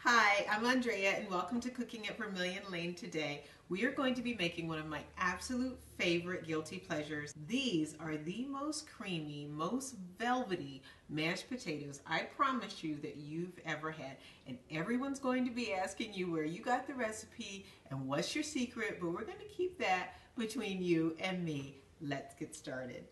Hi, I'm Andrea and welcome to Cooking at Vermilion Lane. Today we are going to be making one of my absolute favorite guilty pleasures. These are the most creamy, most velvety mashed potatoes I promise you that you've ever had. And everyone's going to be asking you where you got the recipe and what's your secret, but we're going to keep that between you and me. Let's get started.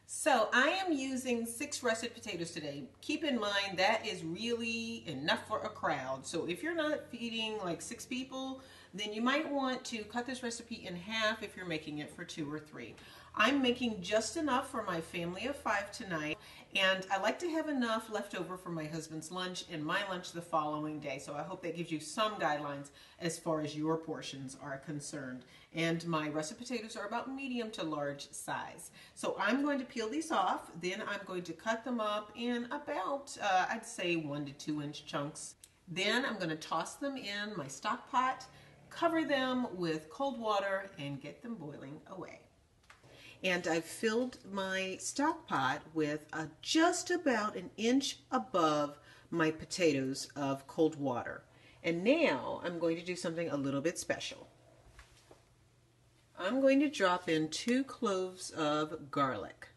So I am using 6 russet potatoes today. Keep in mind that is really enough for a crowd. So if you're not feeding like 6 people, then you might want to cut this recipe in half if you're making it for 2 or 3. I'm making just enough for my family of 5 tonight, and I like to have enough left over for my husband's lunch and my lunch the following day. So I hope that gives you some guidelines as far as your portions are concerned. And my russet potatoes are about medium to large size. So I'm going to peel these off, then I'm going to cut them up in about, I'd say 1 to 2 inch chunks. Then I'm going to toss them in my stock pot, cover them with cold water, and get them boiling away. And I've filled my stock pot with just about 1 inch above my potatoes of cold water. And now I'm going to do something a little bit special. I'm going to drop in 2 cloves of garlic.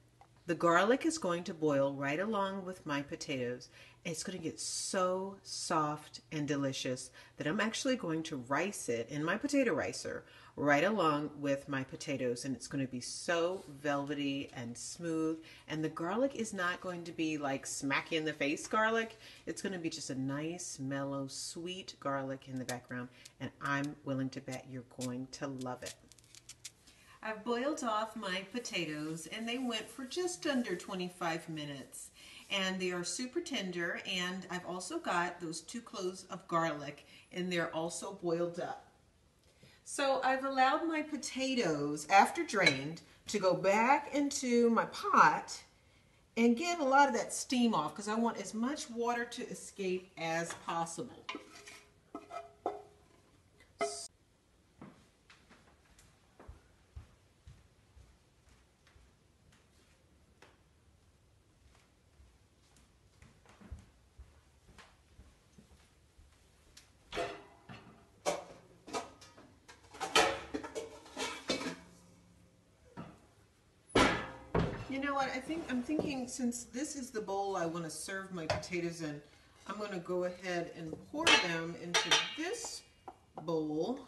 The garlic is going to boil right along with my potatoes. It's going to get so soft and delicious that I'm actually going to rice it in my potato ricer right along with my potatoes, and it's going to be so velvety and smooth. And the garlic is not going to be like smacky in the face garlic. It's going to be just a nice, mellow, sweet garlic in the background, and I'm willing to bet you're going to love it. I've boiled off my potatoes and they went for just under 25 minutes. And they are super tender, and I've also got those 2 cloves of garlic and they're also boiled up. So I've allowed my potatoes, after drained, to go back into my pot and get a lot of that steam off because I want as much water to escape as possible. You know what, I'm thinking since this is the bowl I want to serve my potatoes in, I'm going to go ahead and pour them into this bowl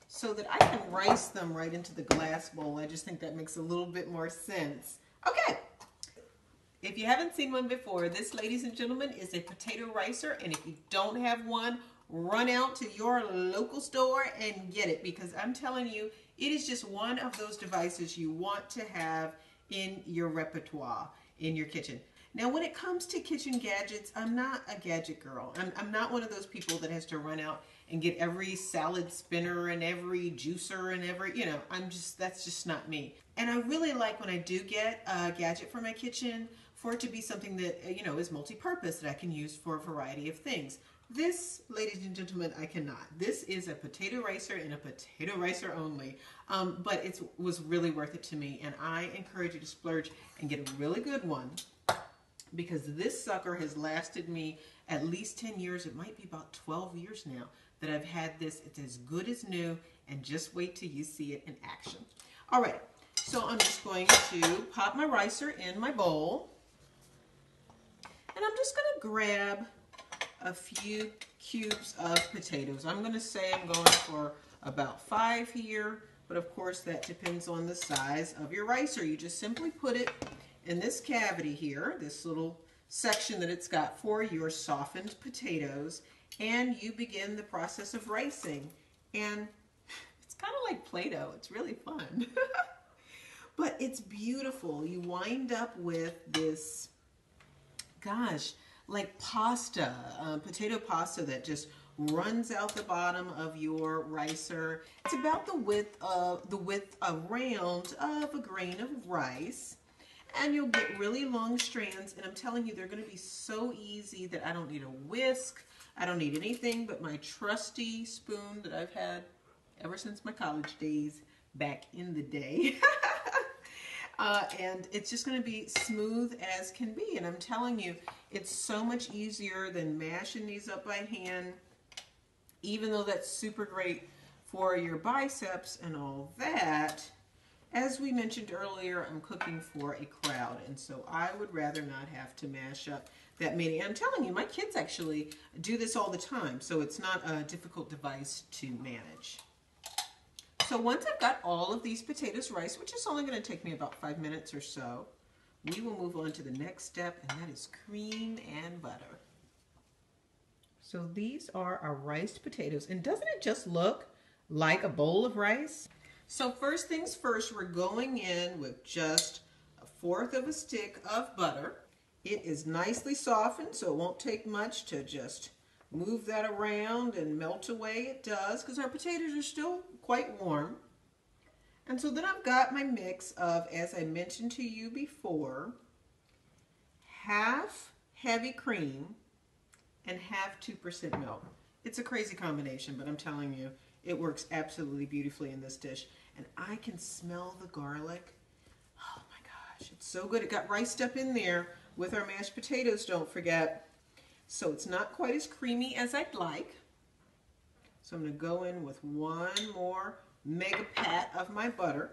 so that I can rice them right into the glass bowl. I just think that makes a little bit more sense. Okay, if you haven't seen one before, this, ladies and gentlemen, is a potato ricer, and if you don't have one, run out to your local store and get it, because I'm telling you, it is just one of those devices you want to have in your repertoire, in your kitchen. Now, when it comes to kitchen gadgets, I'm not a gadget girl. I'm not one of those people that has to run out and get every salad spinner and every juicer and every, that's just not me. And I really like when I do get a gadget for my kitchen for it to be something that, is multi-purpose that I can use for a variety of things. This, ladies and gentlemen, I cannot. This is a potato ricer and a potato ricer only, but it was really worth it to me, and I encourage you to splurge and get a really good one, because this sucker has lasted me at least 10 years. It might be about 12 years now that I've had this. It's as good as new, and just wait till you see it in action. All right, so I'm just going to pop my ricer in my bowl, and I'm just going to grab a few cubes of potatoes. I'm going to say I'm going for about 5 here, but of course that depends on the size of your ricer. You just simply put it in this cavity here, this little section that it's got for your softened potatoes, and you begin the process of ricing. And it's kind of like Play-Doh. It's really fun. But it's beautiful. You wind up with this, gosh, like pasta, potato pasta that just runs out the bottom of your ricer. It's about the width around of a grain of rice, and you'll get really long strands, and I'm telling you, they're going to be so easy that I don't need a whisk. I don't need anything but my trusty spoon that I've had ever since my college days back in the day. And it's just going to be smooth as can be. And I'm telling you, it's so much easier than mashing these up by hand, even though that's super great for your biceps and all that. As we mentioned earlier, I'm cooking for a crowd, and so I would rather not have to mash up that many. And I'm telling you, my kids actually do this all the time, so it's not a difficult device to manage. So once I've got all of these potatoes riced, which is only going to take me about 5 minutes or so, we will move on to the next step, and that is cream and butter. So these are our riced potatoes, and doesn't it just look like a bowl of rice? So first things first, we're going in with just 1/4 of a stick of butter. It is nicely softened, so it won't take much to just move that around and melt away. It does, because our potatoes are still quite warm. And so then I've got my mix of, as I mentioned to you before, half heavy cream and half 2% milk. It's a crazy combination, but I'm telling you, it works absolutely beautifully in this dish. And I can smell the garlic. Oh my gosh, it's so good. It got riced up in there with our mashed potatoes, don't forget. So it's not quite as creamy as I'd like. So I'm going to go in with one more mega pat of my butter.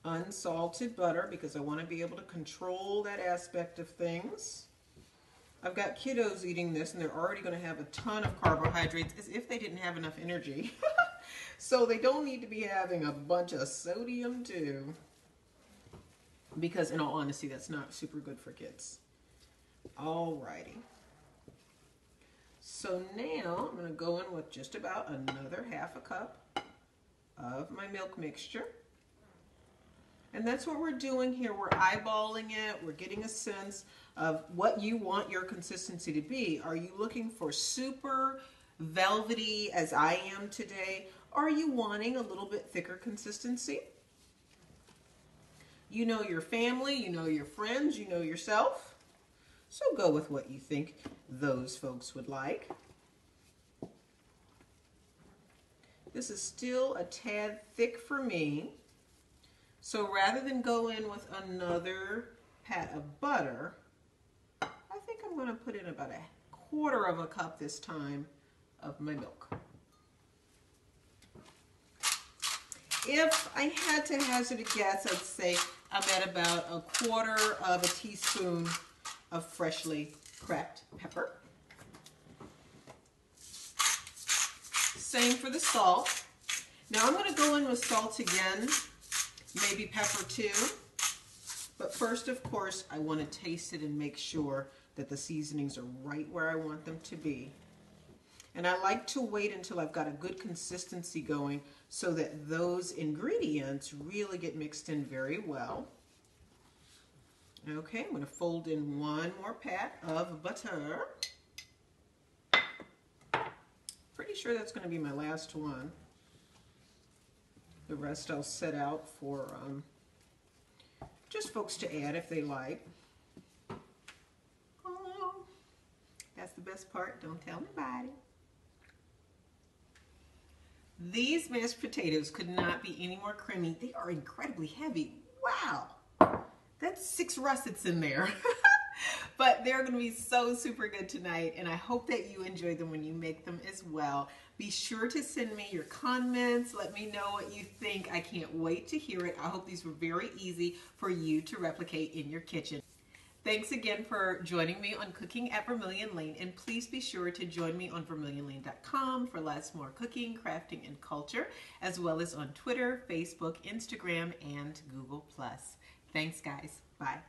Unsalted butter, because I want to be able to control that aspect of things. I've got kiddos eating this, and they're already going to have a ton of carbohydrates as if they didn't have enough energy. So they don't need to be having a bunch of sodium too, because in all honesty, that's not super good for kids. Alrighty. So now I'm going to go in with just about another 1/2 cup of my milk mixture. And that's what we're doing here. We're eyeballing it. We're getting a sense of what you want your consistency to be. Are you looking for super velvety as I am today? Are you wanting a little bit thicker consistency? You know your family, you know your friends, you know yourself. So go with what you think those folks would like. This is still a tad thick for me. So rather than go in with another pat of butter, I think I'm going to put in about 1/4 cup this time of my milk. If I had to hazard a guess, I'd say I'm at about 1/4 teaspoon of freshly cracked pepper. Same for the salt. Now I'm going to go in with salt again, maybe pepper too. But first, of course, I want to taste it and make sure that the seasonings are right where I want them to be. And I like to wait until I've got a good consistency going so that those ingredients really get mixed in very well. Okay, I'm going to fold in one more pat of butter. Pretty sure that's going to be my last one. The rest I'll set out for just folks to add if they like. Oh, that's the best part. Don't tell nobody. These mashed potatoes could not be any more creamy. They are incredibly heavy. Wow, that's 6 russets in there. But they're going to be so super good tonight, and I hope that you enjoy them when you make them as well. Be sure to send me your comments. Let me know what you think. I can't wait to hear it. I hope these were very easy for you to replicate in your kitchen. Thanks again for joining me on Cooking at Vermilion Lane, and please be sure to join me on vermilionlane.com for lots more cooking, crafting, and culture, as well as on Twitter, Facebook, Instagram, and Google+. Thanks, guys. Bye.